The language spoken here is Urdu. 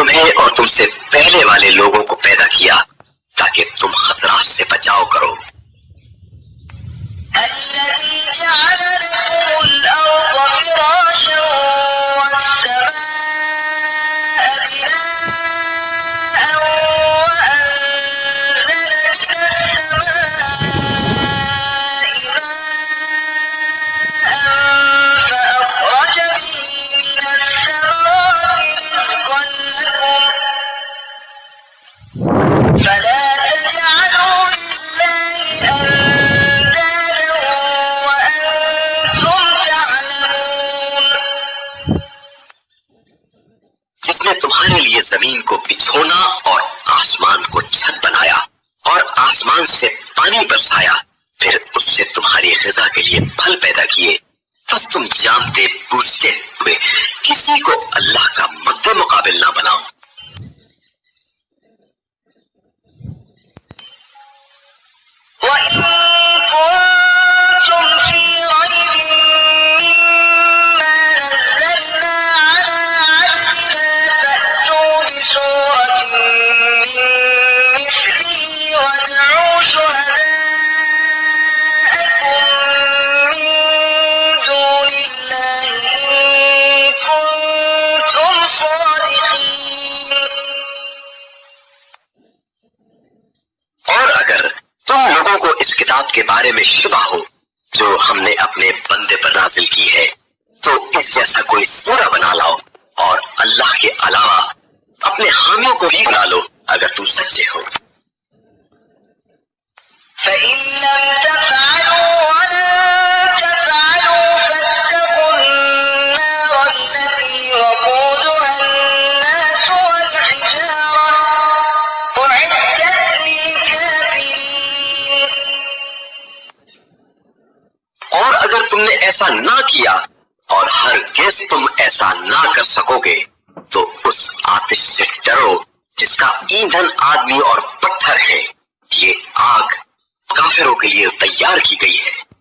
تمہیں اور تم سے پہلے والے لوگوں کو پیدا کیا تاکہ تم خطرات سے بچاؤ کرو۔ الذي جعل لكم الأرض فراشا والسماء بناء وأنزل من السماء فأخرج به من الثمرات رزقا لكم فلا تجعلوا لله أندادا وأنتم تعلمون۔ جس نے تمہارے لیے زمین کو بچھونا اور آسمان کو چھت بنایا اور آسمان سے پانی برسایا، پھر اس سے تمہاری غذا کے لیے پھل پیدا کیے، بس تم جانتے بوجھتے ہوئے کسی کو اللہ کا مد مقابل نہ بناؤ۔ وَإِن كُنتُمْ فِي رَيْبٍ مِّمَّا نَزَّلْنَا عَلَىٰ عَبْدِنَا فَأْتُوا بِسُورَةٍ مِّن مِّثْلِهِ وَادْعُوا شُهَدَاءَكُم مِّن دُونِ اللَّهِ إِن كُنتُمْ صَادِقِينَ۔ اور اگر تم لوگوں کو اس کتاب کے بارے میں شبہ ہو جو ہم نے اپنے بندے پر نازل کی ہے، تو اس جیسا کوئی سورہ بنا لاؤ اور اللہ کے علاوہ اپنے حامیوں کو بھی بنا لو اگر تم سچے ہو۔ فَإِن لَّمْ تَفْعَلُوا وَلَن تَفْعَلُوا فَاتَّقُوا النَّارَ الَّتِي وَقُودُهَا النَّاسُ وَالْحِجَارَةُ أُعِدَّتْ لِلْكَافِرِينَ۔ اور اگر تم نے ایسا نہ کیا اور ہرگز تم ایسا نہ کر سکو گے تو اس آتش سے ڈرو جس کا ایندھن آدمی اور پتھر ہے، یہ آگ کافروں کے لیے تیار کی گئی ہے۔